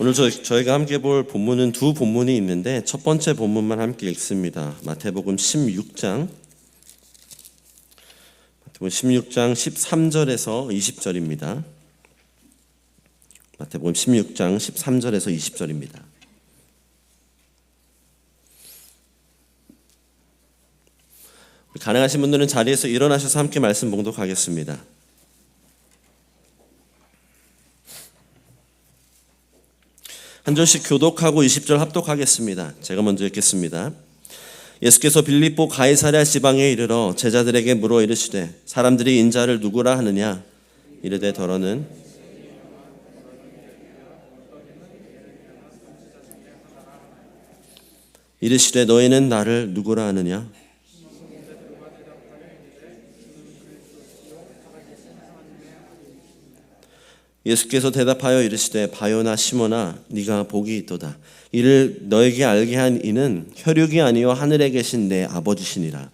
오늘 저희가 함께 볼 본문은 두 본문이 있는데 첫 번째 본문만 함께 읽습니다. 마태복음 16장 13절에서 20절입니다. 마태복음 16장 13절에서 20절입니다. 가능하신 분들은 자리에서 일어나셔서 함께 말씀 봉독하겠습니다. 한 절씩 교독하고 20절 합독하겠습니다. 제가 먼저 읽겠습니다. 예수께서 빌립보 가이사랴 지방에 이르러 제자들에게 물어 이르시되 사람들이 인자를 누구라 하느냐? 이르되 더러는 이르시되 너희는 나를 누구라 하느냐? 예수께서 대답하여 이르시되 바요나 시몬아 네가 복이 있도다. 이를 너에게 알게 한 이는 혈육이 아니요 하늘에 계신 내 아버지시니라.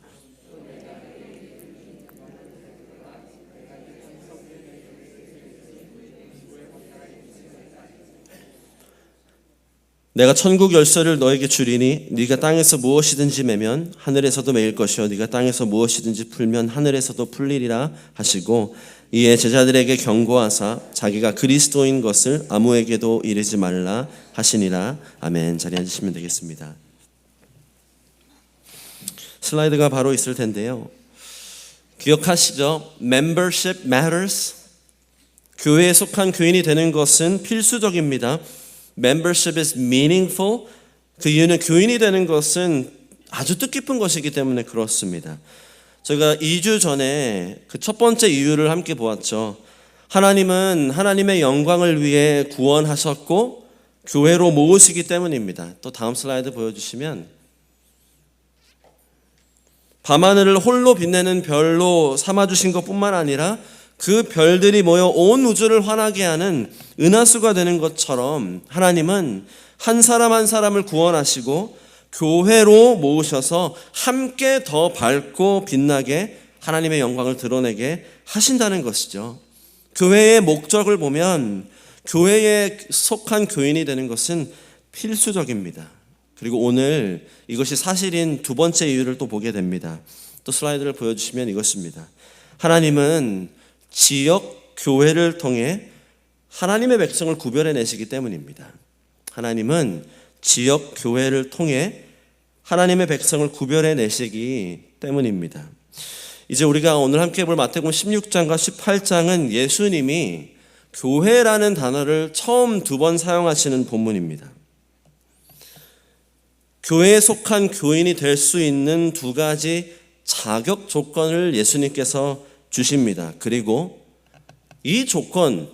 내가 천국 열쇠를 너에게 주리니 네가 땅에서 무엇이든지 매면 하늘에서도 매일 것이요 네가 땅에서 무엇이든지 풀면 하늘에서도 풀리리라 하시고 이에 제자들에게 경고하사 자기가 그리스도인 것을 아무에게도 이르지 말라 하시니라. 아멘. 자리에 앉으시면 되겠습니다. 슬라이드가 바로 있을 텐데요. 기억하시죠? Membership matters. 교회에 속한 교인이 되는 것은 필수적입니다. Membership is meaningful. 그 이유는 교인이 되는 것은 아주 뜻깊은 것이기 때문에 그렇습니다. 저희가 2주 전에 그 첫 번째 이유를 함께 보았죠. 하나님은 하나님의 영광을 위해 구원하셨고 교회로 모으시기 때문입니다. 또 다음 슬라이드 보여주시면 밤하늘을 홀로 빛내는 별로 삼아주신 것뿐만 아니라 그 별들이 모여 온 우주를 환하게 하는 은하수가 되는 것처럼 하나님은 한 사람 한 사람을 구원하시고 교회로 모으셔서 함께 더 밝고 빛나게 하나님의 영광을 드러내게 하신다는 것이죠. 교회의 목적을 보면 교회에 속한 교인이 되는 것은 필수적입니다. 그리고 오늘 이것이 사실인 두 번째 이유를 또 보게 됩니다. 또 슬라이드를 보여주시면 이것입니다. 하나님은 지역 교회를 통해 하나님의 백성을 구별해 내시기 때문입니다. 하나님은 지역 교회를 통해 하나님의 백성을 구별해 내시기 때문입니다. 이제 우리가 오늘 함께 볼 마태복음 16장과 18장은 예수님이 교회라는 단어를 처음 두 번 사용하시는 본문입니다. 교회에 속한 교인이 될 수 있는 두 가지 자격 조건을 예수님께서 주십니다. 그리고 이 조건을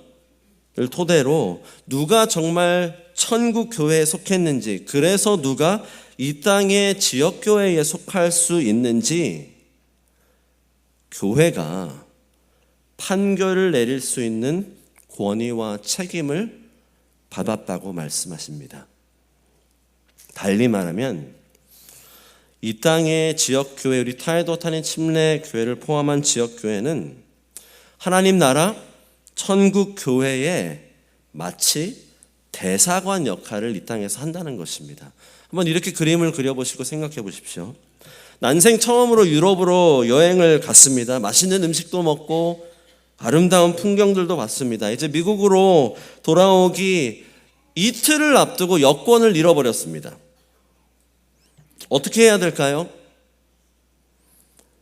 토대로 누가 정말 천국 교회에 속했는지, 그래서 누가 이 땅의 지역 교회에 속할 수 있는지 교회가 판결을 내릴 수 있는 권위와 책임을 받았다고 말씀하십니다. 달리 말하면 이 땅의 지역 교회, 우리 타이도타닌 침례 교회를 포함한 지역 교회는 하나님 나라 천국 교회에 마치 대사관 역할을 이 땅에서 한다는 것입니다. 한번 이렇게 그림을 그려보시고 생각해 보십시오. 난생 처음으로 유럽으로 여행을 갔습니다. 맛있는 음식도 먹고 아름다운 풍경들도 봤습니다. 이제 미국으로 돌아오기 이틀을 앞두고 여권을 잃어버렸습니다. 어떻게 해야 될까요?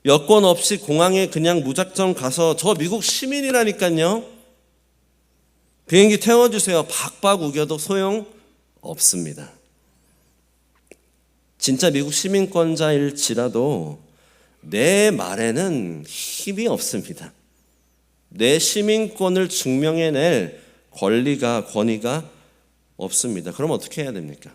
여권 없이 공항에 그냥 무작정 가서 저 미국 시민이라니까요. 비행기 태워주세요. 박박 우겨도 소용 없습니다. 진짜 미국 시민권자일지라도 내 말에는 힘이 없습니다. 내 시민권을 증명해낼 권위가 없습니다. 그럼 어떻게 해야 됩니까?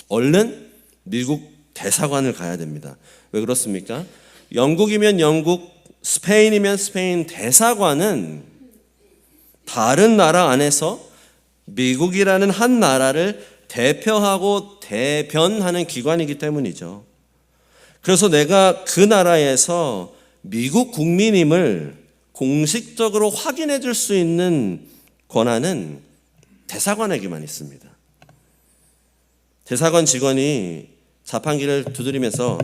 얼른 미국 대사관을 가야 됩니다. 왜 그렇습니까? 영국이면 영국, 스페인이면 스페인 대사관은 다른 나라 안에서 미국이라는 한 나라를 대표하고 대변하는 기관이기 때문이죠. 그래서 내가 그 나라에서 미국 국민임을 공식적으로 확인해 줄 수 있는 권한은 대사관에게만 있습니다. 대사관 직원이 자판기를 두드리면서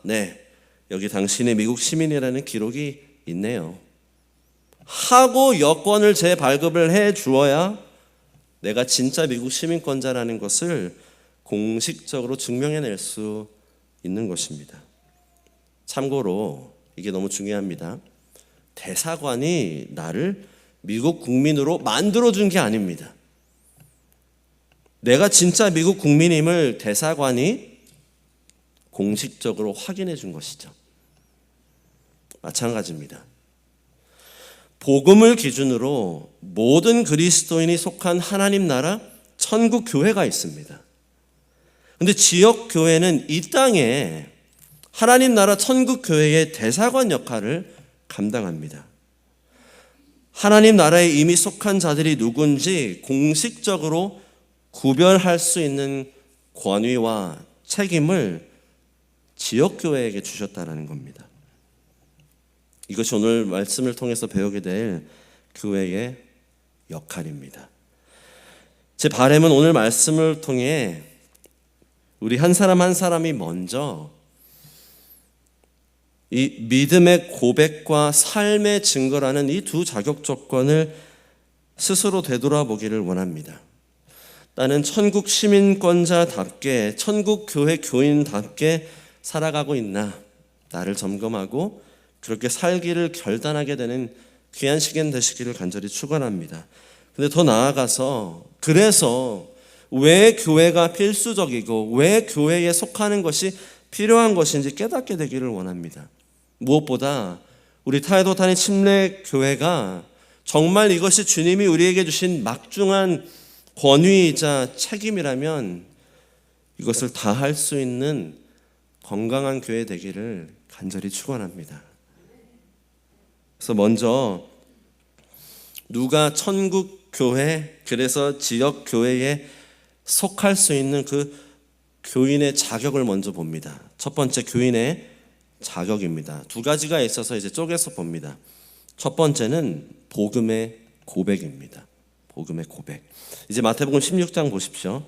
네, 여기 당신의 미국 시민이라는 기록이 있네요 하고 여권을 재발급을 해 주어야 내가 진짜 미국 시민권자라는 것을 공식적으로 증명해낼 수 있는 것입니다. 참고로 이게 너무 중요합니다. 대사관이 나를 미국 국민으로 만들어준 게 아닙니다. 내가 진짜 미국 국민임을 대사관이 공식적으로 확인해 준 것이죠. 마찬가지입니다. 복음을 기준으로 모든 그리스도인이 속한 하나님 나라 천국 교회가 있습니다. 그런데 지역 교회는 이 땅에 하나님 나라 천국 교회의 대사관 역할을 감당합니다. 하나님 나라에 이미 속한 자들이 누군지 공식적으로 구별할 수 있는 권위와 책임을 지역 교회에게 주셨다는 겁니다. 이것이 오늘 말씀을 통해서 배우게 될 교회의 역할입니다. 제 바람은 오늘 말씀을 통해 우리 한 사람 한 사람이 먼저 이 믿음의 고백과 삶의 증거라는 이 두 자격 조건을 스스로 되돌아보기를 원합니다. 나는 천국 시민권자답게, 천국 교회 교인답게 살아가고 있나? 나를 점검하고 그렇게 살기를 결단하게 되는 귀한 시간 되시기를 간절히 축원합니다. 근데 더 나아가서 그래서 왜 교회가 필수적이고 왜 교회에 속하는 것이 필요한 것인지 깨닫게 되기를 원합니다. 무엇보다 우리 타이도탄의 침례교회가 정말 이것이 주님이 우리에게 주신 막중한 권위이자 책임이라면 이것을 다 할 수 있는 건강한 교회 되기를 간절히 축원합니다. 그래서 먼저 누가 천국 교회, 그래서 지역 교회에 속할 수 있는 그 교인의 자격을 먼저 봅니다. 첫 번째, 교인의 자격입니다. 두 가지가 있어서 이제 쪼개서 봅니다. 첫 번째는 복음의 고백입니다. 복음의 고백. 이제 마태복음 16장 보십시오.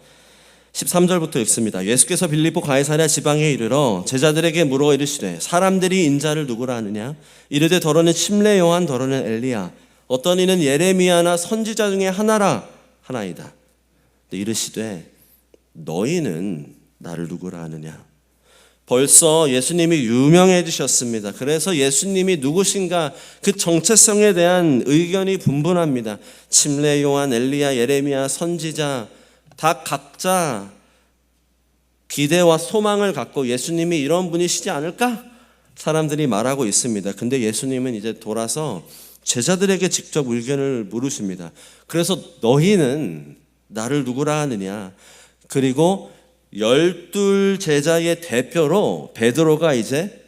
13절부터 읽습니다. 예수께서 빌립보 가이사랴 지방에 이르러 제자들에게 물어 이르시되 사람들이 인자를 누구라 하느냐? 이르되 더러는 침례 요한, 더러는 엘리야, 어떤 이는 예레미야나 선지자 중에 하나이다. 이르시되 너희는 나를 누구라 하느냐? 벌써 예수님이 유명해지셨습니다. 그래서 예수님이 누구신가 그 정체성에 대한 의견이 분분합니다. 침례 요한, 엘리야, 예레미야, 선지자 다 각자 기대와 소망을 갖고 예수님이 이런 분이시지 않을까? 사람들이 말하고 있습니다. 근데 예수님은 이제 돌아서 제자들에게 직접 의견을 물으십니다. 그래서 너희는 나를 누구라 하느냐? 그리고 12 제자의 대표로 베드로가 이제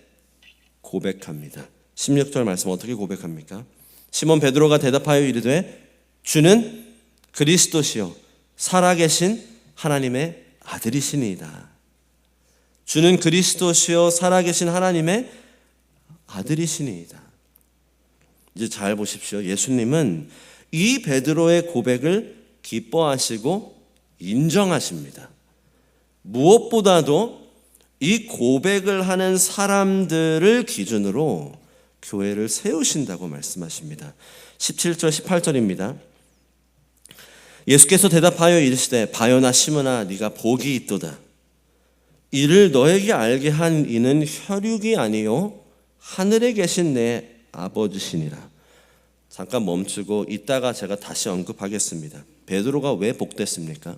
고백합니다. 16절 말씀 어떻게 고백합니까? 시몬 베드로가 대답하여 이르되 주는 그리스도시요 살아계신 하나님의 아들이시니이다. 주는 그리스도시요 살아계신 하나님의 아들이시니이다. 이제 잘 보십시오. 예수님은 이 베드로의 고백을 기뻐하시고 인정하십니다. 무엇보다도 이 고백을 하는 사람들을 기준으로 교회를 세우신다고 말씀하십니다. 17절 18절입니다. 예수께서 대답하여 이르시되 바요나 시므나 네가 복이 있도다. 이를 너에게 알게 한 이는 혈육이 아니요 하늘에 계신 내 아버지시니라. 잠깐 멈추고 이따가 제가 다시 언급하겠습니다. 베드로가 왜 복됐습니까?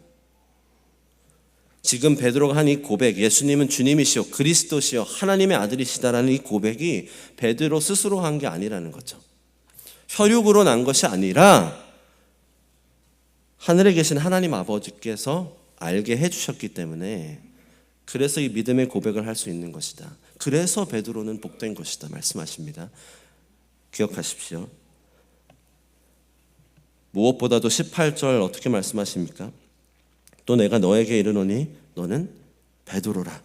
지금 베드로가 한 이 고백, 예수님은 주님이시요 그리스도시요 하나님의 아들이시다라는 이 고백이 베드로 스스로 한 게 아니라는 거죠. 혈육으로 난 것이 아니라 하늘에 계신 하나님 아버지께서 알게 해주셨기 때문에 그래서 이 믿음의 고백을 할 수 있는 것이다. 그래서 베드로는 복된 것이다 말씀하십니다. 기억하십시오. 무엇보다도 18절 어떻게 말씀하십니까? 또 내가 너에게 이르노니 너는 베드로라.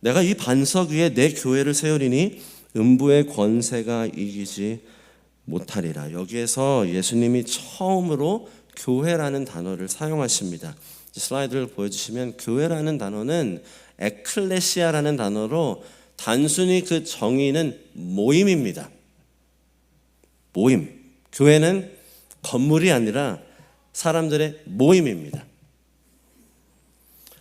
내가 이 반석 위에 내 교회를 세우리니 음부의 권세가 이기지 못하리라. 여기에서 예수님이 처음으로 교회라는 단어를 사용하십니다. 슬라이드를 보여주시면 교회라는 단어는 에클레시아라는 단어로 단순히 그 정의는 모임입니다. 모임. 교회는 건물이 아니라 사람들의 모임입니다.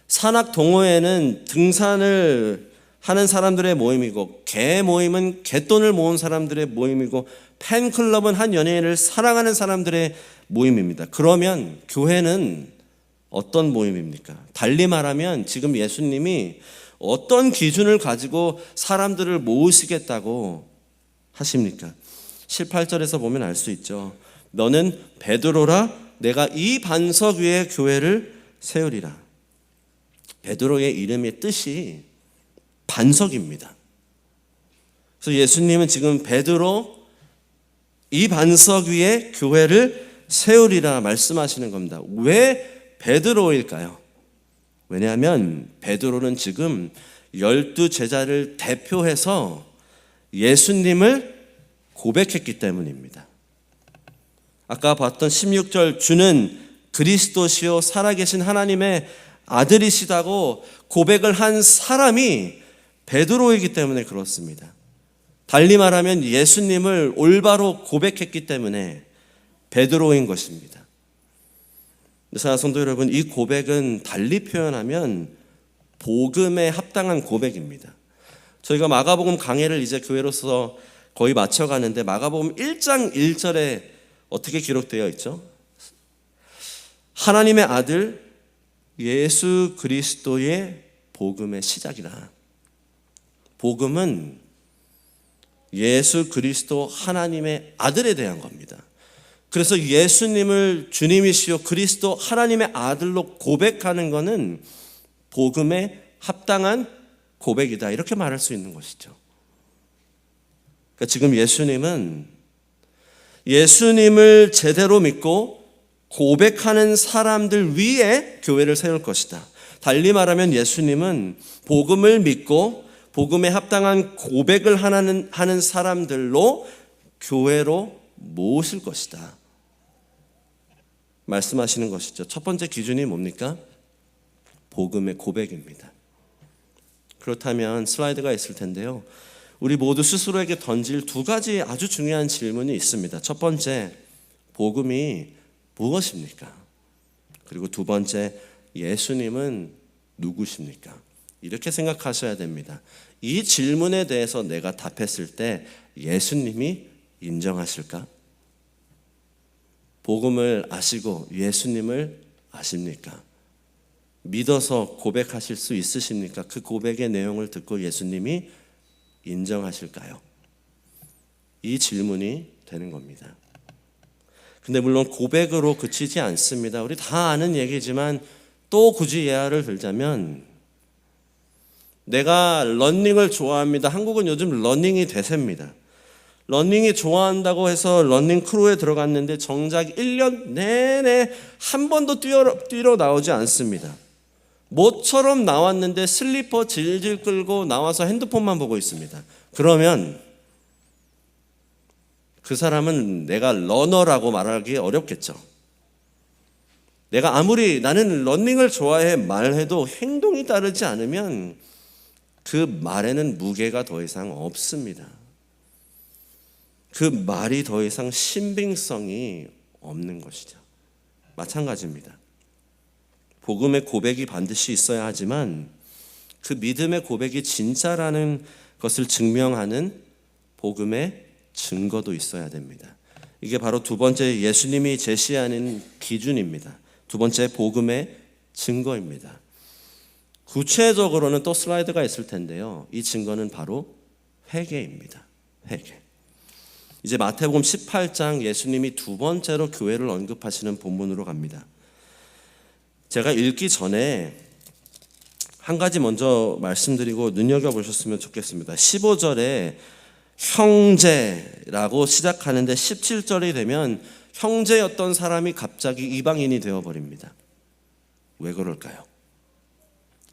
산악 동호회는 등산을 하는 사람들의 모임이고, 개 모임은 개돈을 모은 사람들의 모임이고, 팬클럽은 한 연예인을 사랑하는 사람들의 모임입니다. 그러면 교회는 어떤 모임입니까? 달리 말하면 지금 예수님이 어떤 기준을 가지고 사람들을 모으시겠다고 하십니까? 18절에서 보면 알 수 있죠. 너는 베드로라, 내가 이 반석 위에 교회를 세우리라. 베드로의 이름의 뜻이 반석입니다. 그래서 예수님은 지금 베드로 이 반석 위에 교회를 세우리라 말씀하시는 겁니다. 왜 베드로일까요? 왜냐하면 베드로는 지금 12 제자를 대표해서 예수님을 고백했기 때문입니다. 아까 봤던 16절, 주는 그리스도시요 살아계신 하나님의 아들이시다고 고백을 한 사람이 베드로이기 때문에 그렇습니다. 달리 말하면 예수님을 올바로 고백했기 때문에 베드로인 것입니다. 사랑하는 성도 여러분, 이 고백은 달리 표현하면 복음에 합당한 고백입니다. 저희가 마가복음 강해를 이제 교회로서 거의 마쳐가는데, 마가복음 1장 1절에 어떻게 기록되어 있죠? 하나님의 아들 예수 그리스도의 복음의 시작이라. 복음은 예수 그리스도 하나님의 아들에 대한 겁니다. 그래서 예수님을 주님이시요 그리스도 하나님의 아들로 고백하는 것은 복음에 합당한 고백이다, 이렇게 말할 수 있는 것이죠. 그러니까 지금 예수님을 제대로 믿고 고백하는 사람들 위에 교회를 세울 것이다. 달리 말하면 예수님은 복음을 믿고 복음에 합당한 고백을 하는 사람들로 교회로 모으실 것이다 말씀하시는 것이죠. 첫 번째 기준이 뭡니까? 복음의 고백입니다. 그렇다면 슬라이드가 있을 텐데요, 우리 모두 스스로에게 던질 두 가지 아주 중요한 질문이 있습니다. 첫 번째, 복음이 무엇입니까? 그리고 두 번째, 예수님은 누구십니까? 이렇게 생각하셔야 됩니다. 이 질문에 대해서 내가 답했을 때 예수님이 인정하실까? 복음을 아시고 예수님을 아십니까? 믿어서 고백하실 수 있으십니까? 그 고백의 내용을 듣고 예수님이 인정하실까요? 이 질문이 되는 겁니다. 근데 물론 고백으로 그치지 않습니다. 우리 다 아는 얘기지만 또 굳이 예화를 들자면, 내가 러닝을 좋아합니다. 한국은 요즘 러닝이 대세입니다. 러닝이 좋아한다고 해서 러닝 크루에 들어갔는데 정작 1년 내내 한 번도 뛰러 나오지 않습니다. 모처럼 나왔는데 슬리퍼 질질 끌고 나와서 핸드폰만 보고 있습니다. 그러면 그 사람은 내가 러너라고 말하기 어렵겠죠. 내가 아무리 나는 러닝을 좋아해 말해도 행동이 따르지 않으면 그 말에는 무게가 더 이상 없습니다. 그 말이 더 이상 신빙성이 없는 것이죠. 마찬가지입니다. 복음의 고백이 반드시 있어야 하지만 그 믿음의 고백이 진짜라는 것을 증명하는 복음의 증거도 있어야 됩니다. 이게 바로 두 번째 예수님이 제시하는 기준입니다. 두 번째 복음의 증거입니다. 구체적으로는 또 슬라이드가 있을 텐데요, 이 증거는 바로 회개입니다. 회개. 이제 마태복음 18장, 예수님이 두 번째로 교회를 언급하시는 본문으로 갑니다. 제가 읽기 전에 한 가지 먼저 말씀드리고 눈여겨보셨으면 좋겠습니다. 15절에 형제라고 시작하는데 17절이 되면 형제였던 사람이 갑자기 이방인이 되어버립니다. 왜 그럴까요?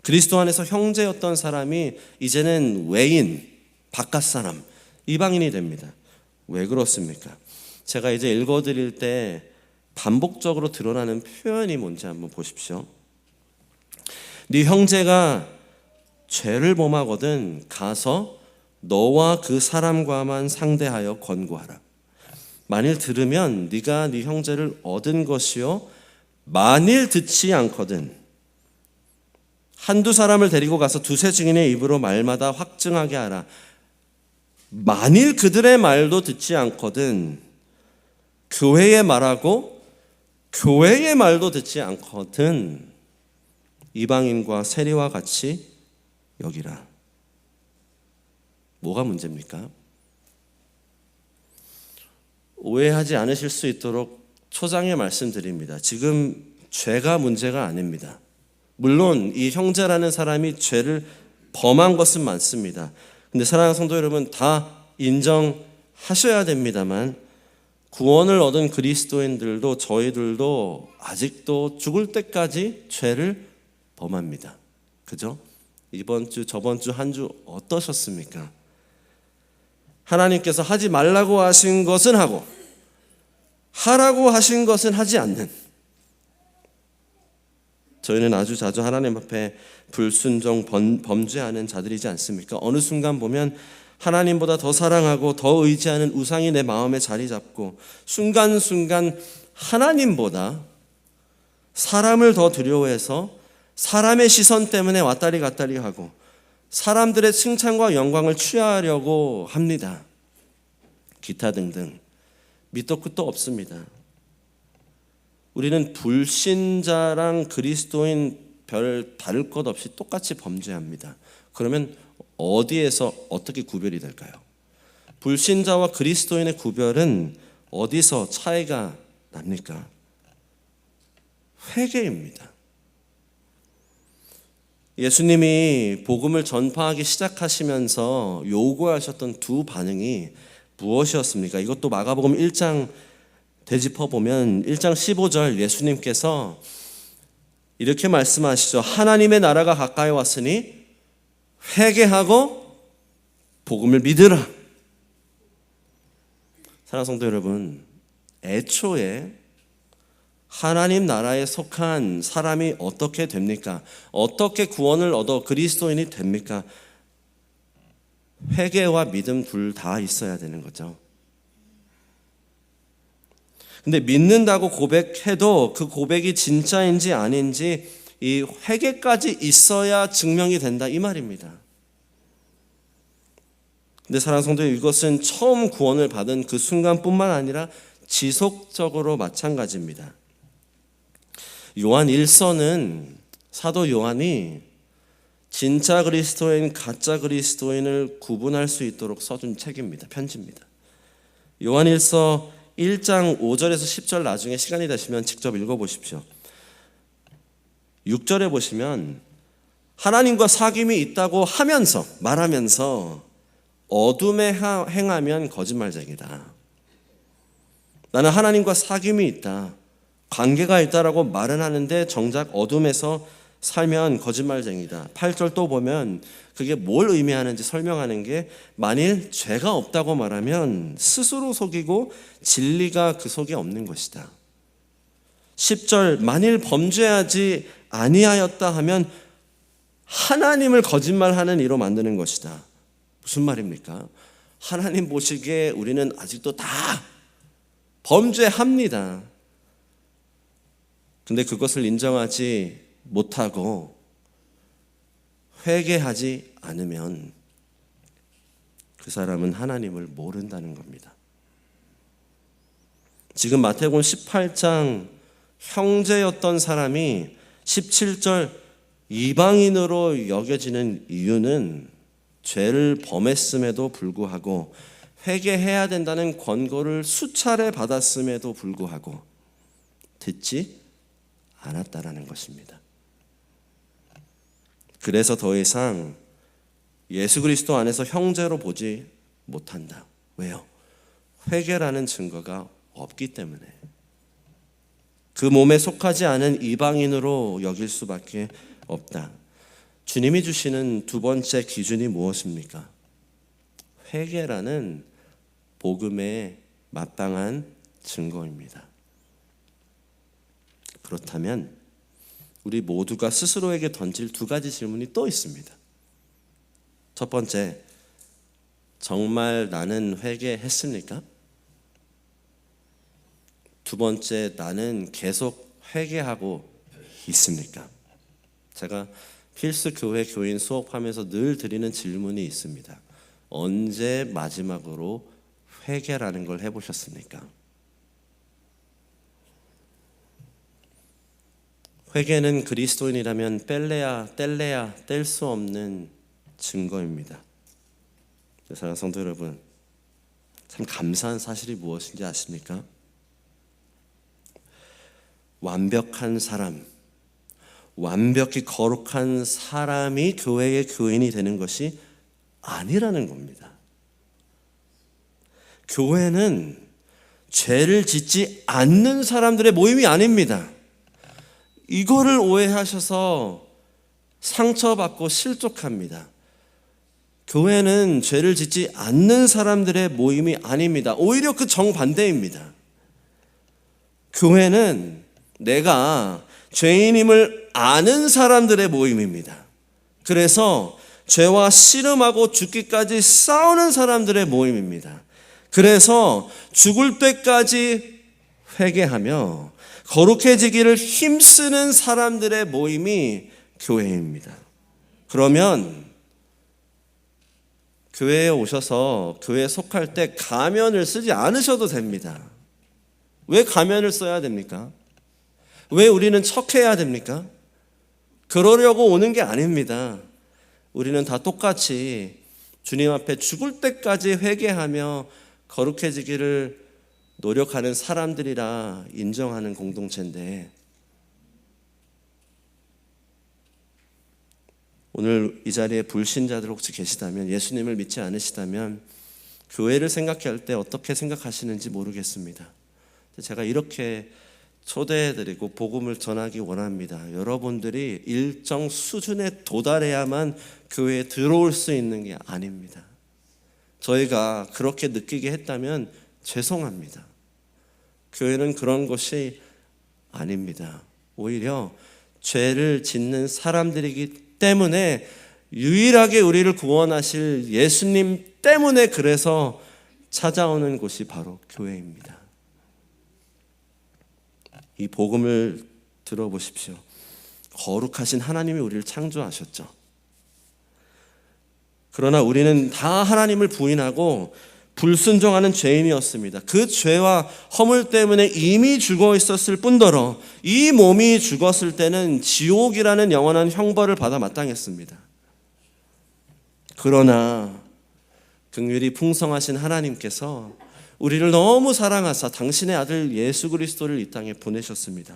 그리스도 안에서 형제였던 사람이 이제는 외인, 바깥 사람, 이방인이 됩니다. 왜 그렇습니까? 제가 이제 읽어드릴 때 반복적으로 드러나는 표현이 뭔지 한번 보십시오. 네 형제가 죄를 범하거든 가서 너와 그 사람과만 상대하여 권고하라. 만일 들으면 네가 네 형제를 얻은 것이요, 만일 듣지 않거든 한두 사람을 데리고 가서 두세 증인의 입으로 말마다 확증하게 하라. 만일 그들의 말도 듣지 않거든 교회의 말하고 교회의 말도 듣지 않거든 이방인과 세리와 같이 여기라. 뭐가 문제입니까? 오해하지 않으실 수 있도록 초장에 말씀드립니다. 지금 죄가 문제가 아닙니다. 물론 이 형제라는 사람이 죄를 범한 것은 많습니다. 근데 사랑하는 성도 여러분, 다 인정하셔야 됩니다만 구원을 얻은 그리스도인들도 저희들도 아직도 죽을 때까지 죄를 범합니다. 그죠? 이번 주 저번 주 한 주 어떠셨습니까? 하나님께서 하지 말라고 하신 것은 하고 하라고 하신 것은 하지 않는, 저희는 아주 자주 하나님 앞에 불순종 범죄하는 자들이지 않습니까? 어느 순간 보면 하나님보다 더 사랑하고 더 의지하는 우상이 내 마음에 자리 잡고 순간순간 하나님보다 사람을 더 두려워해서 사람의 시선 때문에 왔다리 갔다리 하고 사람들의 칭찬과 영광을 취하려고 합니다. 기타 등등 밑도 끝도 없습니다. 우리는 불신자랑 그리스도인 별 다를 것 없이 똑같이 범죄합니다. 그러면 어디에서 어떻게 구별이 될까요? 불신자와 그리스도인의 구별은 어디서 차이가 납니까? 회개입니다. 예수님이 복음을 전파하기 시작하시면서 요구하셨던 두 반응이 무엇이었습니까? 이것도 마가복음 1장 되짚어보면 1장 15절 예수님께서 이렇게 말씀하시죠. 하나님의 나라가 가까이 왔으니 회개하고 복음을 믿으라. 사랑하는 성도 여러분, 애초에 하나님 나라에 속한 사람이 어떻게 됩니까? 어떻게 구원을 얻어 그리스도인이 됩니까? 회개와 믿음 둘 다 있어야 되는 거죠. 근데 믿는다고 고백해도 그 고백이 진짜인지 아닌지 이 회개까지 있어야 증명이 된다, 이 말입니다. 근데 사랑하는 성도, 이것은 처음 구원을 받은 그 순간뿐만 아니라 지속적으로 마찬가지입니다. 요한 1서는 사도 요한이 진짜 그리스도인, 가짜 그리스도인을 구분할 수 있도록 써준 책입니다. 편지입니다. 요한 1서 1장 5절에서 10절 나중에 시간이 되시면 직접 읽어보십시오. 6절에 보시면 하나님과 사귐이 있다고 하면서 말하면서 어둠에 행하면 거짓말쟁이다. 나는 하나님과 사귐이 있다, 관계가 있다라고 말은 하는데 정작 어둠에서 살면 거짓말쟁이다. 8절 또 보면 그게 뭘 의미하는지 설명하는 게 만일 죄가 없다고 말하면 스스로 속이고 진리가 그 속에 없는 것이다. 10절 만일 범죄하지 아니하였다 하면 하나님을 거짓말하는 이로 만드는 것이다. 무슨 말입니까? 하나님 보시기에 우리는 아직도 다 범죄합니다. 근데 그것을 인정하지 못하고 회개하지 않으면 그 사람은 하나님을 모른다는 겁니다. 지금 마태복음 18장 형제였던 사람이 17절 이방인으로 여겨지는 이유는 죄를 범했음에도 불구하고 회개해야 된다는 권고를 수차례 받았음에도 불구하고 듣지 않았다라는 것입니다. 그래서 더 이상 예수 그리스도 안에서 형제로 보지 못한다. 왜요? 회개라는 증거가 없기 때문에. 그 몸에 속하지 않은 이방인으로 여길 수밖에 없다. 주님이 주시는 두 번째 기준이 무엇입니까? 회개라는 복음의 마땅한 증거입니다. 그렇다면 우리 모두가 스스로에게 던질 두 가지 질문이 또 있습니다. 첫 번째, 정말 나는 회개했습니까? 두 번째, 나는 계속 회개하고 있습니까? 제가 필수 교회 교인 수업하면서 늘 드리는 질문이 있습니다. 언제 마지막으로 회개라는 걸 해보셨습니까? 회개는 그리스도인이라면 뗄래야 뗄 수 없는 증거입니다. 사랑하는 성도 여러분, 참 감사한 사실이 무엇인지 아십니까? 완벽한 사람, 완벽히 거룩한 사람이 교회의 교인이 되는 것이 아니라는 겁니다. 교회는 죄를 짓지 않는 사람들의 모임이 아닙니다. 이거를 오해하셔서 상처받고 실족합니다. 교회는 죄를 짓지 않는 사람들의 모임이 아닙니다. 오히려 그 정반대입니다. 교회는 내가 죄인임을 아는 사람들의 모임입니다. 그래서 죄와 씨름하고 죽기까지 싸우는 사람들의 모임입니다. 그래서 죽을 때까지 회개하며 거룩해지기를 힘쓰는 사람들의 모임이 교회입니다. 그러면 교회에 오셔서 교회에 속할 때 가면을 쓰지 않으셔도 됩니다. 왜 가면을 써야 됩니까? 왜 우리는 척해야 됩니까? 그러려고 오는 게 아닙니다. 우리는 다 똑같이 주님 앞에 죽을 때까지 회개하며 거룩해지기를 노력하는 사람들이라 인정하는 공동체인데, 오늘 이 자리에 불신자들 혹시 계시다면, 예수님을 믿지 않으시다면 교회를 생각할 때 어떻게 생각하시는지 모르겠습니다. 제가 이렇게 초대해드리고 복음을 전하기 원합니다. 여러분들이 일정 수준에 도달해야만 교회에 들어올 수 있는 게 아닙니다. 저희가 그렇게 느끼게 했다면 죄송합니다. 교회는 그런 것이 아닙니다. 오히려 죄를 짓는 사람들이기 때문에, 유일하게 우리를 구원하실 예수님 때문에 그래서 찾아오는 곳이 바로 교회입니다. 이 복음을 들어보십시오. 거룩하신 하나님이 우리를 창조하셨죠. 그러나 우리는 다 하나님을 부인하고 불순종하는 죄인이었습니다. 그 죄와 허물 때문에 이미 죽어 있었을 뿐더러 이 몸이 죽었을 때는 지옥이라는 영원한 형벌을 받아 마땅했습니다. 그러나 긍휼이 풍성하신 하나님께서 우리를 너무 사랑하사 당신의 아들 예수 그리스도를 이 땅에 보내셨습니다.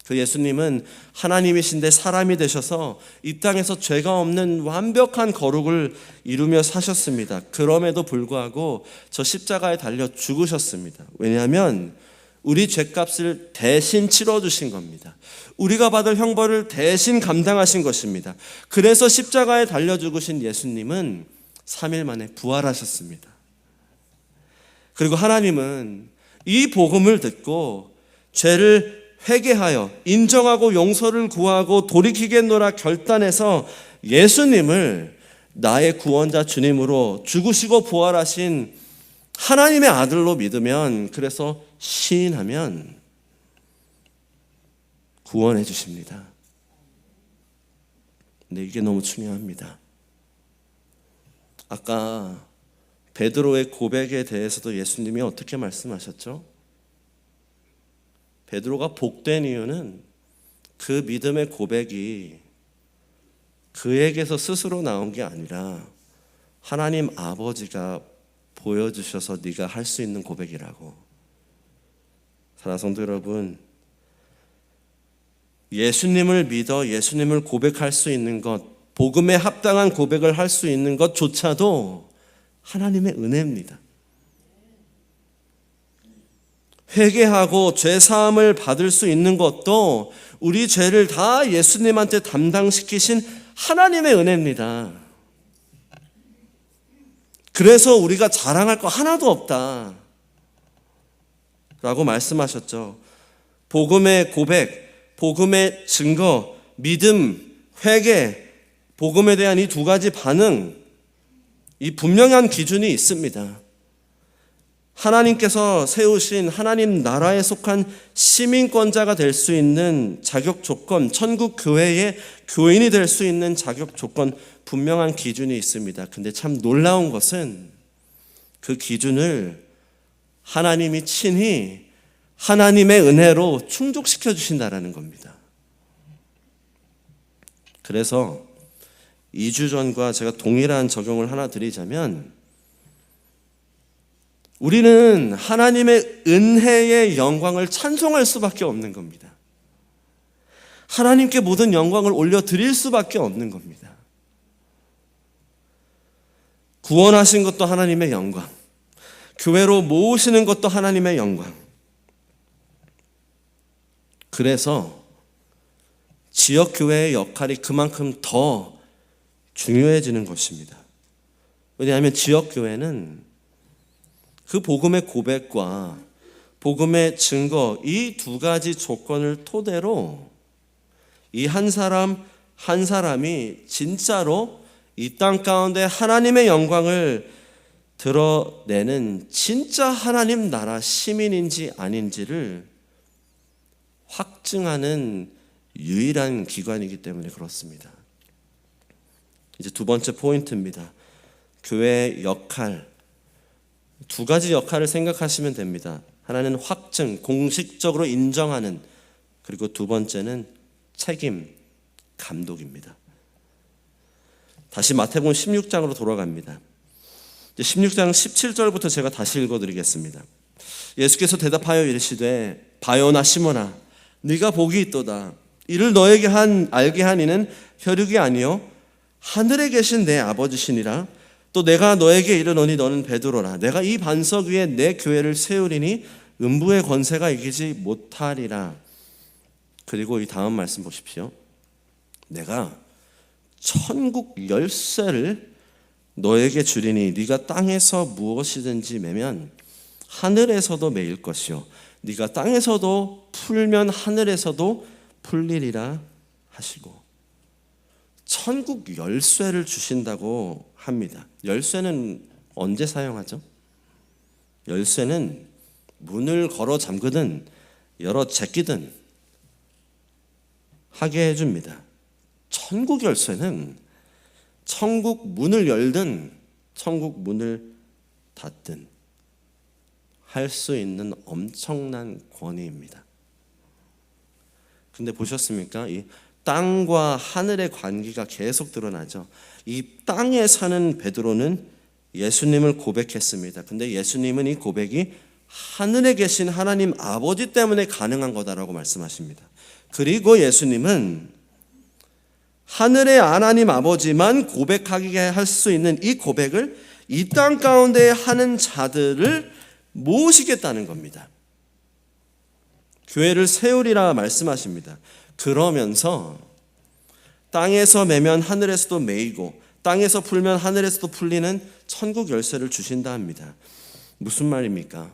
그 예수님은 하나님이신데 사람이 되셔서 이 땅에서 죄가 없는 완벽한 거룩을 이루며 사셨습니다. 그럼에도 불구하고 저 십자가에 달려 죽으셨습니다. 왜냐하면 우리 죄값을 대신 치러주신 겁니다. 우리가 받을 형벌을 대신 감당하신 것입니다. 그래서 십자가에 달려 죽으신 예수님은 3일 만에 부활하셨습니다. 그리고 하나님은 이 복음을 듣고 죄를 회개하여 인정하고 용서를 구하고 돌이키겠노라 결단해서 예수님을 나의 구원자 주님으로 죽으시고 부활하신 하나님의 아들로 믿으면, 그래서 시인하면 구원해 주십니다. 근데 이게 너무 중요합니다. 아까 베드로의 고백에 대해서도 예수님이 어떻게 말씀하셨죠? 베드로가 복된 이유는 그 믿음의 고백이 그에게서 스스로 나온 게 아니라 하나님 아버지가 보여주셔서 네가 할 수 있는 고백이라고. 사랑하는 성도 여러분, 예수님을 믿어 예수님을 고백할 수 있는 것, 복음에 합당한 고백을 할 수 있는 것조차도 하나님의 은혜입니다. 회개하고 죄 사함을 받을 수 있는 것도 우리 죄를 다 예수님한테 담당시키신 하나님의 은혜입니다. 그래서 우리가 자랑할 거 하나도 없다 라고 말씀하셨죠. 복음의 고백, 복음의 증거, 믿음, 회개, 복음에 대한 이 두 가지 반응, 이 분명한 기준이 있습니다. 하나님께서 세우신 하나님 나라에 속한 시민권자가 될 수 있는 자격 조건, 천국 교회의 교인이 될 수 있는 자격 조건, 분명한 기준이 있습니다. 근데 참 놀라운 것은 그 기준을 하나님이 친히 하나님의 은혜로 충족시켜 주신다라는 겁니다. 그래서 2주 전과 제가 동일한 적용을 하나 드리자면, 우리는 하나님의 은혜의 영광을 찬송할 수밖에 없는 겁니다. 하나님께 모든 영광을 올려드릴 수밖에 없는 겁니다. 구원하신 것도 하나님의 영광, 교회로 모으시는 것도 하나님의 영광. 그래서 지역교회의 역할이 그만큼 더 중요해지는 것입니다. 왜냐하면 지역교회는 그 복음의 고백과 복음의 증거, 이 두 가지 조건을 토대로 이 한 사람 한 사람이 진짜로 이 땅 가운데 하나님의 영광을 드러내는 진짜 하나님 나라 시민인지 아닌지를 확증하는 유일한 기관이기 때문에 그렇습니다. 이제 두 번째 포인트입니다. 교회의 역할, 두 가지 역할을 생각하시면 됩니다. 하나는 확증, 공식적으로 인정하는, 그리고 두 번째는 책임, 감독입니다. 다시 마태복음 16장으로 돌아갑니다. 16장 17절부터 제가 다시 읽어드리겠습니다. 예수께서 대답하여 이르시되 바요나 시몬아 네가 복이 있도다. 이를 너에게 알게 한 이는 혈육이 아니요 하늘에 계신 내 아버지시니라. 또 내가 너에게 이르노니 너는 베드로라. 내가 이 반석 위에 내 교회를 세우리니 음부의 권세가 이기지 못하리라. 그리고 이 다음 말씀 보십시오. 내가 천국 열쇠를 너에게 주리니 네가 땅에서 무엇이든지 매면 하늘에서도 매일 것이요 네가 땅에서도 풀면 하늘에서도 풀리리라 하시고, 천국 열쇠를 주신다고 합니다. 열쇠는 언제 사용하죠? 열쇠는 문을 걸어 잠그든 열어 제끼든 하게 해줍니다. 천국 열쇠는 천국 문을 열든 천국 문을 닫든 할 수 있는 엄청난 권위입니다. 근데 보셨습니까? 이 땅과 하늘의 관계가 계속 드러나죠. 이 땅에 사는 베드로는 예수님을 고백했습니다. 근데 예수님은 이 고백이 하늘에 계신 하나님 아버지 때문에 가능한 거다라고 말씀하십니다. 그리고 예수님은 하늘의 하나님 아버지만 고백하게 할 수 있는 이 고백을 이 땅 가운데 하는 자들을 모으시겠다는 겁니다. 교회를 세우리라 말씀하십니다. 그러면서 땅에서 매면 하늘에서도 매이고 땅에서 풀면 하늘에서도 풀리는 천국 열쇠를 주신다 합니다. 무슨 말입니까?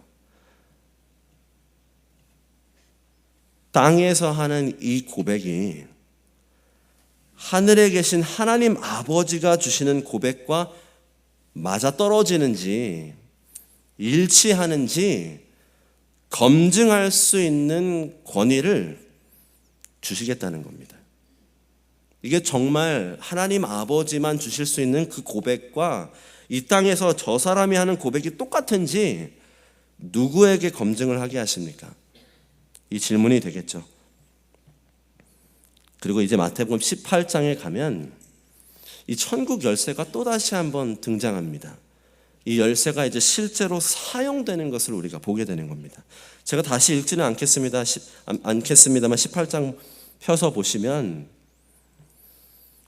땅에서 하는 이 고백이 하늘에 계신 하나님 아버지가 주시는 고백과 맞아떨어지는지 일치하는지 검증할 수 있는 권위를 주시겠다는 겁니다. 이게 정말 하나님 아버지만 주실 수 있는 그 고백과 이 땅에서 저 사람이 하는 고백이 똑같은지 누구에게 검증을 하게 하십니까? 이 질문이 되겠죠. 그리고 이제 마태복음 18장에 가면 이 천국 열쇠가 또다시 한번 등장합니다. 이 열쇠가 이제 실제로 사용되는 것을 우리가 보게 되는 겁니다. 제가 다시 읽지는 않겠습니다만 18장 펴서 보시면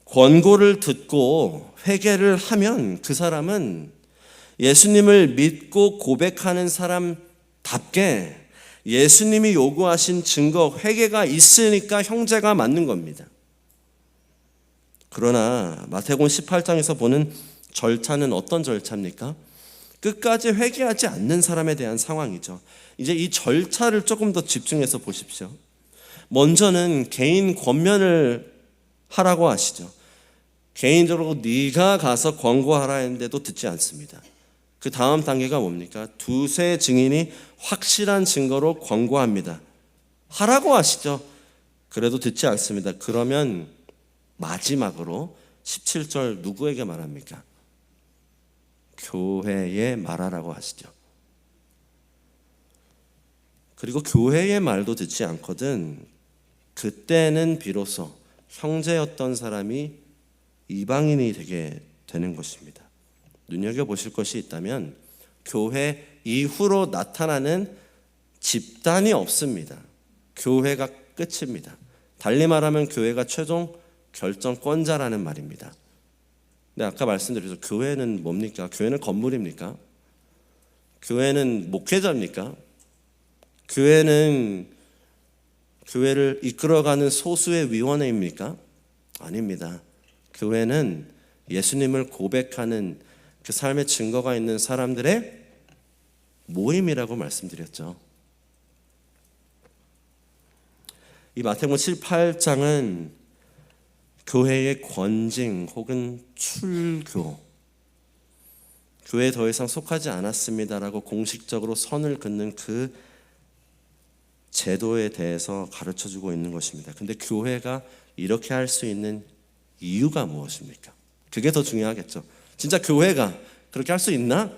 권고를 듣고 회개를 하면 그 사람은 예수님을 믿고 고백하는 사람답게 예수님이 요구하신 증거, 회개가 있으니까 형제가 맞는 겁니다. 그러나 마태복음 18장에서 보는 절차는 어떤 절차입니까? 끝까지 회개하지 않는 사람에 대한 상황이죠. 이제 이 절차를 조금 더 집중해서 보십시오. 먼저는 개인 권면을 하라고 하시죠. 개인적으로 네가 가서 권고하라 했는데도 듣지 않습니다. 그 다음 단계가 뭡니까? 두세 증인이 확실한 증거로 권고합니다. 하라고 하시죠. 그래도 듣지 않습니다. 그러면 마지막으로 17절 누구에게 말합니까? 교회에 말하라고 하시죠. 그리고 교회의 말도 듣지 않거든 그때는 비로소 형제였던 사람이 이방인이 되게 되는 것입니다. 눈여겨보실 것이 있다면 교회 이후로 나타나는 집단이 없습니다. 교회가 끝입니다. 달리 말하면 교회가 최종 결정권자라는 말입니다. 근데 아까 말씀드렸죠. 교회는 뭡니까? 교회는 건물입니까? 교회는 목회자입니까? 교회는 교회를 이끌어가는 소수의 위원회입니까? 아닙니다. 교회는 예수님을 고백하는 그 삶의 증거가 있는 사람들의 모임이라고 말씀드렸죠. 이 마태복음 7, 8장은 교회의 권징 혹은 출교, 교회에 더 이상 속하지 않았습니다라고 공식적으로 선을 긋는 그 제도에 대해서 가르쳐주고 있는 것입니다. 근데 교회가 이렇게 할 수 있는 이유가 무엇입니까? 그게 더 중요하겠죠. 진짜 교회가 그렇게 할 수 있나?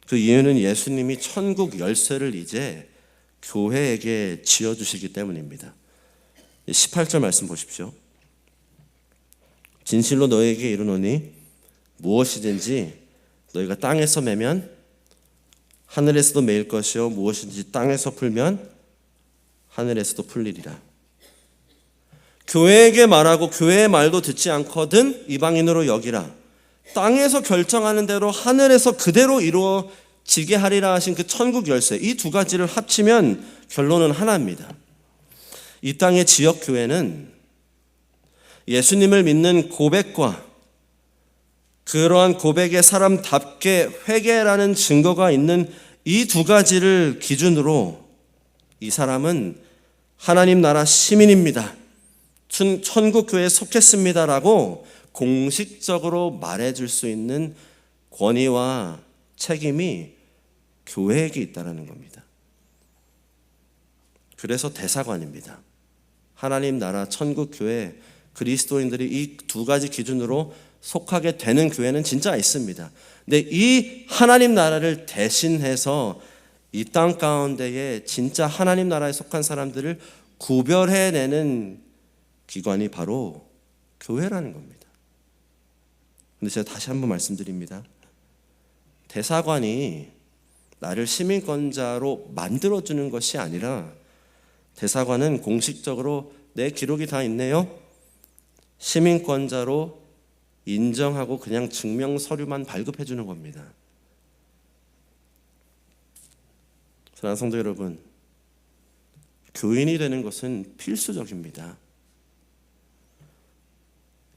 그 이유는 예수님이 천국 열쇠를 이제 교회에게 쥐어주시기 때문입니다. 18절 말씀 보십시오. 진실로 너희에게 이르노니 무엇이든지 너희가 땅에서 매면 하늘에서도 매일 것이요 무엇이든지 땅에서 풀면 하늘에서도 풀리리라. 교회에게 말하고 교회의 말도 듣지 않거든 이방인으로 여기라. 땅에서 결정하는 대로 하늘에서 그대로 이루어지게 하리라 하신 그 천국 열쇠, 이 두 가지를 합치면 결론은 하나입니다. 이 땅의 지역교회는 예수님을 믿는 고백과 그러한 고백의 사람답게 회개라는 증거가 있는 이 두 가지를 기준으로 이 사람은 하나님 나라 시민입니다, 천국교회에 속했습니다라고 공식적으로 말해줄 수 있는 권위와 책임이 교회에게 있다는 겁니다. 그래서 대사관입니다. 하나님 나라 천국교회 그리스도인들이 이 두 가지 기준으로 속하게 되는 교회는 진짜 있습니다. 근데 이 하나님 나라를 대신해서 이 땅 가운데에 진짜 하나님 나라에 속한 사람들을 구별해내는 기관이 바로 교회라는 겁니다. 근데 제가 다시 한번 말씀드립니다. 대사관이 나를 시민권자로 만들어주는 것이 아니라 대사관은 공식적으로 내 기록이 다 있네요, 시민권자로 인정하고 그냥 증명 서류만 발급해 주는 겁니다. 사랑하는 성도 여러분, 교인이 되는 것은 필수적입니다.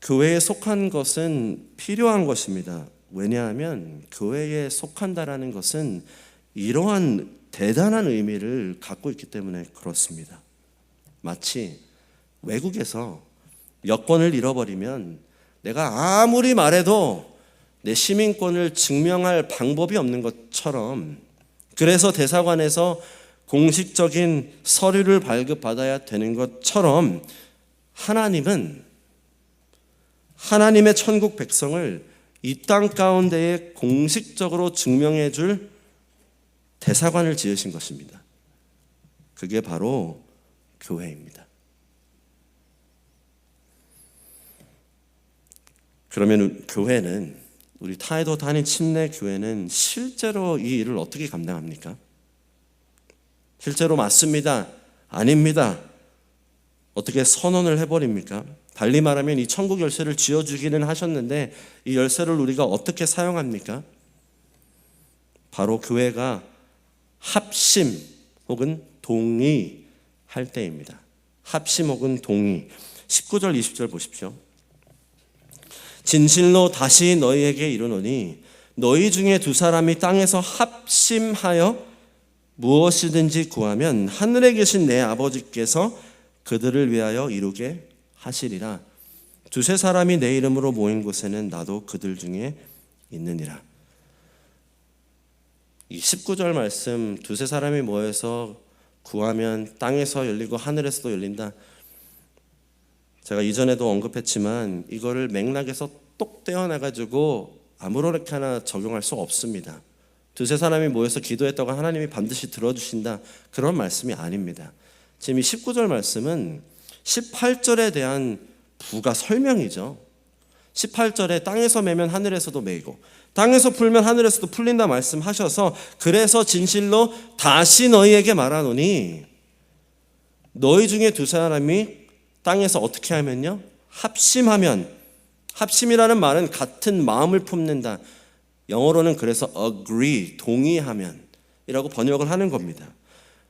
교회에 속한 것은 필요한 것입니다. 왜냐하면 교회에 속한다라는 것은 이러한 대단한 의미를 갖고 있기 때문에 그렇습니다. 마치 외국에서 여권을 잃어버리면 내가 아무리 말해도 내 시민권을 증명할 방법이 없는 것처럼, 그래서 대사관에서 공식적인 서류를 발급받아야 되는 것처럼 하나님은 하나님의 천국 백성을 이 땅 가운데에 공식적으로 증명해 줄 대사관을 지으신 것입니다. 그게 바로 교회입니다. 그러면 교회는, 우리 타이도 단임 침례 교회는 실제로 이 일을 어떻게 감당합니까? 실제로 맞습니다, 아닙니다, 어떻게 선언을 해버립니까? 달리 말하면 이 천국 열쇠를 쥐어주기는 하셨는데 이 열쇠를 우리가 어떻게 사용합니까? 바로 교회가 합심 혹은 동의할 때입니다. 합심 혹은 동의. 19절 20절 보십시오. 진실로 다시 너희에게 이르노니 너희 중에 두 사람이 땅에서 합심하여 무엇이든지 구하면 하늘에 계신 내 아버지께서 그들을 위하여 이루게 하시리라. 두세 사람이 내 이름으로 모인 곳에는 나도 그들 중에 있느니라. 이 19절 말씀, 두세 사람이 모여서 구하면 땅에서 열리고 하늘에서도 열린다. 제가 이전에도 언급했지만 이거를 맥락에서 똑 떼어내가지고 아무렇게나 적용할 수 없습니다. 두세 사람이 모여서 기도했다고 하나님이 반드시 들어주신다, 그런 말씀이 아닙니다. 지금 이 19절 말씀은 18절에 대한 부가 설명이죠. 18절에 땅에서 매면 하늘에서도 매이고 땅에서 풀면 하늘에서도 풀린다 말씀하셔서, 그래서 진실로 다시 너희에게 말하노니 너희 중에 두 사람이 땅에서 어떻게 하면요? 합심하면, 합심이라는 말은 같은 마음을 품는다. 영어로는 그래서 agree, 동의하면 이라고 번역을 하는 겁니다.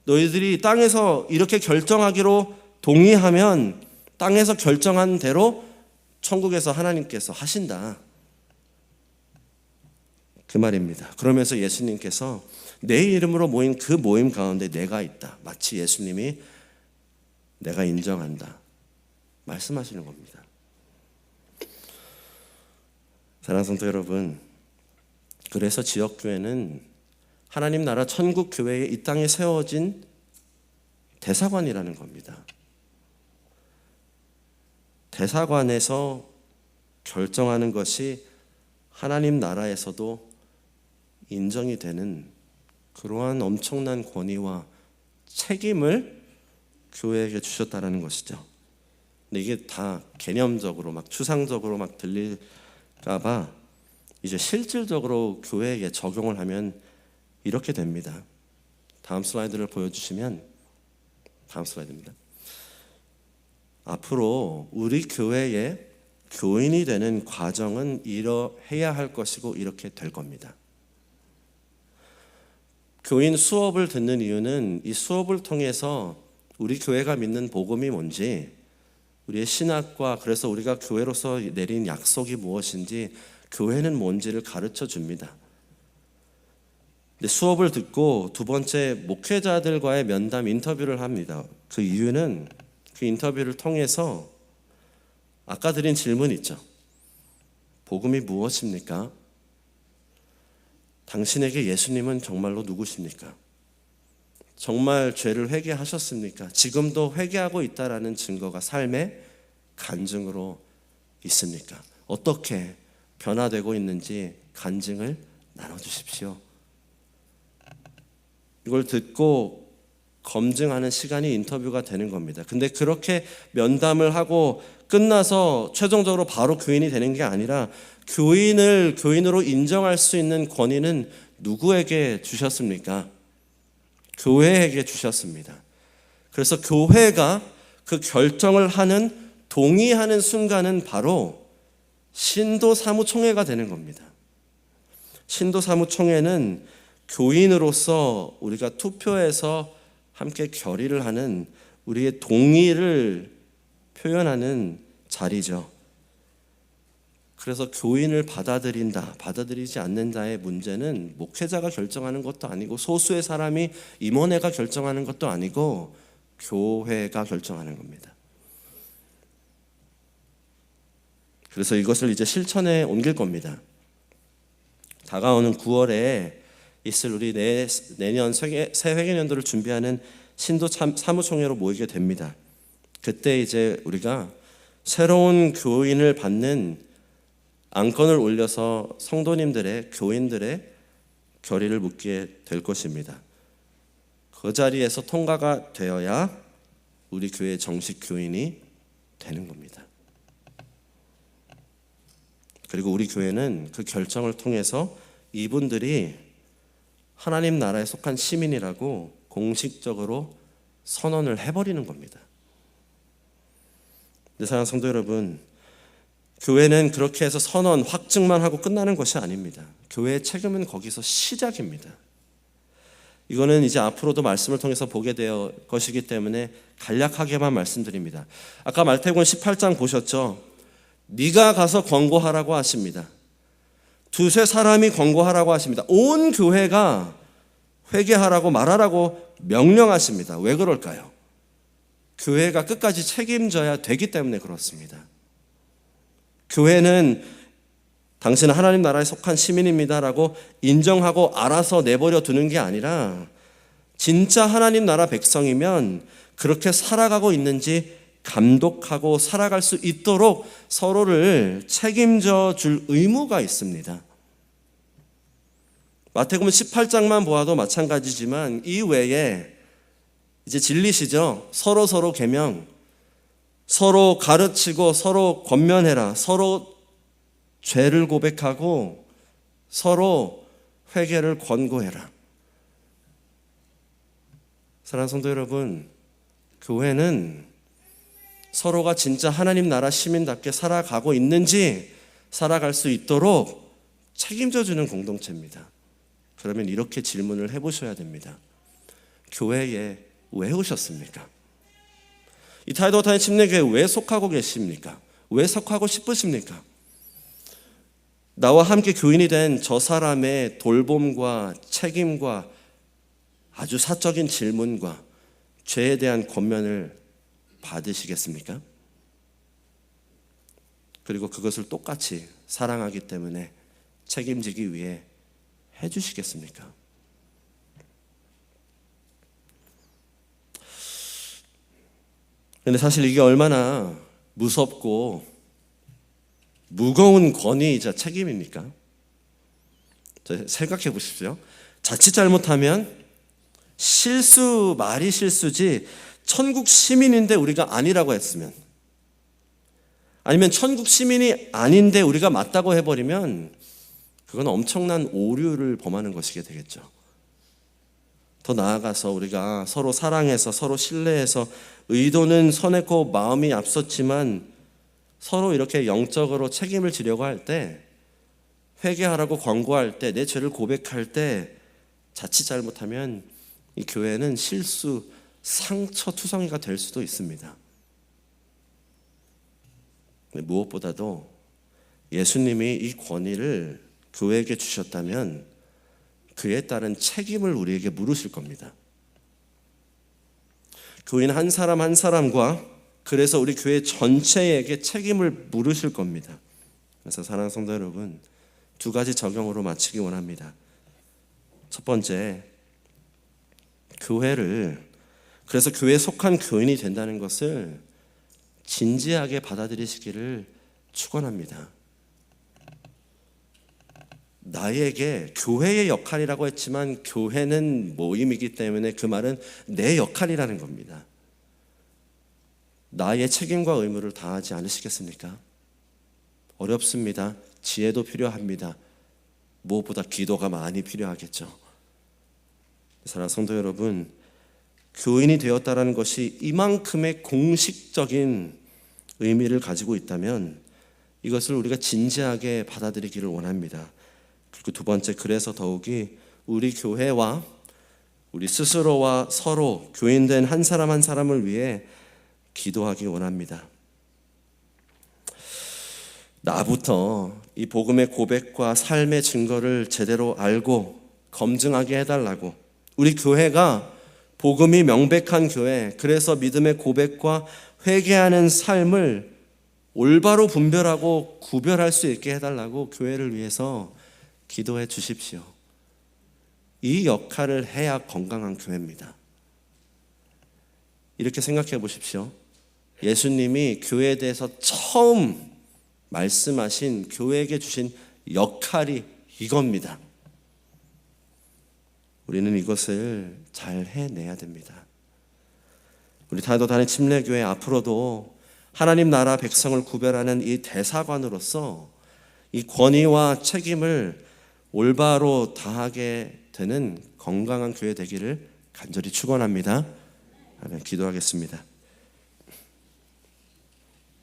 너희들이 땅에서 이렇게 결정하기로 동의하면 땅에서 결정한 대로 천국에서 하나님께서 하신다, 그 말입니다. 그러면서 예수님께서 내 이름으로 모인 그 모임 가운데 내가 있다, 마치 예수님이 내가 인정한다 말씀하시는 겁니다. 사랑하는 성도 여러분, 그래서 지역교회는 하나님 나라 천국교회에 이 땅에 세워진 대사관이라는 겁니다. 대사관에서 결정하는 것이 하나님 나라에서도 인정이 되는 그러한 엄청난 권위와 책임을 교회에게 주셨다는 것이죠. 근데 이게 다 개념적으로 막 추상적으로 막 들릴까 봐 이제 실질적으로 교회에게 적용을 하면 이렇게 됩니다. 다음 슬라이드를 보여주시면, 다음 슬라이드입니다. 앞으로 우리 교회의 교인이 되는 과정은 이러해야 할 것이고 이렇게 될 겁니다. 교인 수업을 듣는 이유는 이 수업을 통해서 우리 교회가 믿는 복음이 뭔지, 우리의 신학과, 그래서 우리가 교회로서 내린 약속이 무엇인지, 교회는 뭔지를 가르쳐 줍니다. 근데 수업을 듣고 두 번째, 목회자들과의 면담 인터뷰를 합니다. 그 이유는 그 인터뷰를 통해서 아까 드린 질문 있죠. 복음이 무엇입니까? 당신에게 예수님은 정말로 누구십니까? 정말 죄를 회개하셨습니까? 지금도 회개하고 있다라는 증거가 삶의 간증으로 있습니까? 어떻게 변화되고 있는지 간증을 나눠주십시오. 이걸 듣고 검증하는 시간이 인터뷰가 되는 겁니다. 근데 그렇게 면담을 하고 끝나서 최종적으로 바로 교인이 되는 게 아니라, 교인을 교인으로 인정할 수 있는 권위는 누구에게 주셨습니까? 교회에게 주셨습니다. 그래서 교회가 그 결정을 하는, 동의하는 순간은 바로 신도사무총회가 되는 겁니다. 신도사무총회는 교인으로서 우리가 투표해서 함께 결의를 하는, 우리의 동의를 표현하는 자리죠. 그래서 교인을 받아들인다, 받아들이지 않는다의 문제는 목회자가 결정하는 것도 아니고, 소수의 사람이, 임원회가 결정하는 것도 아니고, 교회가 결정하는 겁니다. 그래서 이것을 이제 실천에 옮길 겁니다. 다가오는 9월에 있을 우리 내년 새 회계년도를 준비하는 신도 사무총회로 모이게 됩니다. 그때 이제 우리가 새로운 교인을 받는 안건을 올려서 성도님들의, 교인들의 결의를 묻게 될 것입니다. 그 자리에서 통과가 되어야 우리 교회의 정식 교인이 되는 겁니다. 그리고 우리 교회는 그 결정을 통해서 이분들이 하나님 나라에 속한 시민이라고 공식적으로 선언을 해버리는 겁니다. 네, 사랑하는 성도 여러분, 교회는 그렇게 해서 선언, 확증만 하고 끝나는 것이 아닙니다. 교회의 책임은 거기서 시작입니다. 이거는 이제 앞으로도 말씀을 통해서 보게 될 것이기 때문에 간략하게만 말씀드립니다. 아까 마태복음 18장 보셨죠? 네가 가서 권고하라고 하십니다. 두세 사람이 권고하라고 하십니다. 온 교회가 회개하라고 말하라고 명령하십니다. 왜 그럴까요? 교회가 끝까지 책임져야 되기 때문에 그렇습니다. 교회는 당신은 하나님 나라에 속한 시민입니다라고 인정하고 알아서 내버려 두는 게 아니라 진짜 하나님 나라 백성이면 그렇게 살아가고 있는지 감독하고 살아갈 수 있도록 서로를 책임져 줄 의무가 있습니다. 마태복음 18장만 보아도 마찬가지지만 이 외에 이제 진리시죠. 서로 계명, 서로 가르치고 서로 권면해라, 서로 죄를 고백하고 서로 회개를 권고해라. 사랑하는 성도 여러분, 교회는 서로가 진짜 하나님 나라 시민답게 살아가고 있는지 살아갈 수 있도록 책임져 주는 공동체입니다. 그러면 이렇게 질문을 해보셔야 됩니다. 교회에 왜 오셨습니까? 이 타이도타임 침례교회에 왜 속하고 계십니까? 왜 속하고 싶으십니까? 나와 함께 교인이 된 저 사람의 돌봄과 책임과 아주 사적인 질문과 죄에 대한 권면을 받으시겠습니까? 그리고 그것을 똑같이 사랑하기 때문에 책임지기 위해 해주시겠습니까? 근데 사실 이게 얼마나 무섭고 무거운 권위이자 책임입니까? 생각해 보십시오. 자칫 잘못하면 말이 실수지 천국 시민인데 우리가 아니라고 했으면, 아니면 천국 시민이 아닌데 우리가 맞다고 해버리면 그건 엄청난 오류를 범하는 것이게 되겠죠. 더 나아가서 우리가 서로 사랑해서 서로 신뢰해서 의도는 선했고 마음이 앞섰지만 서로 이렇게 영적으로 책임을 지려고 할 때, 회개하라고 권고할 때, 내 죄를 고백할 때 자칫 잘못하면 이 교회는 실수, 상처 투성이가 될 수도 있습니다. 무엇보다도 예수님이 이 권위를 교회에게 주셨다면 그에 따른 책임을 우리에게 물으실 겁니다. 교인 한 사람 한 사람과 그래서 우리 교회 전체에게 책임을 물으실 겁니다. 그래서 사랑하는 성도 여러분, 두 가지 적용으로 마치기 원합니다. 첫 번째, 그래서 교회에 속한 교인이 된다는 것을 진지하게 받아들이시기를 축원합니다. 나에게 교회의 역할이라고 했지만 교회는 모임이기 때문에 그 말은 내 역할이라는 겁니다. 나의 책임과 의무를 다하지 않으시겠습니까? 어렵습니다. 지혜도 필요합니다. 무엇보다 기도가 많이 필요하겠죠. 사랑하는 성도 여러분, 교인이 되었다는 것이 이만큼의 공식적인 의미를 가지고 있다면 이것을 우리가 진지하게 받아들이기를 원합니다. 그리고 두 번째, 그래서 더욱이 우리 교회와 우리 스스로와 서로 교인된 한 사람 한 사람을 위해 기도하기 원합니다. 나부터 이 복음의 고백과 삶의 증거를 제대로 알고 검증하게 해달라고, 우리 교회가 복음이 명백한 교회, 그래서 믿음의 고백과 회개하는 삶을 올바로 분별하고 구별할 수 있게 해달라고 교회를 위해서 기도해 주십시오. 이 역할을 해야 건강한 교회입니다. 이렇게 생각해 보십시오. 예수님이 교회에 대해서 처음 말씀하신, 교회에게 주신 역할이 이겁니다. 우리는 이것을 잘 해내야 됩니다. 우리 타이도타임 침례교회 앞으로도 하나님 나라 백성을 구별하는 이 대사관으로서 이 권위와 책임을 올바로 다하게 되는 건강한 교회 되기를 간절히 축원합니다. 기도하겠습니다.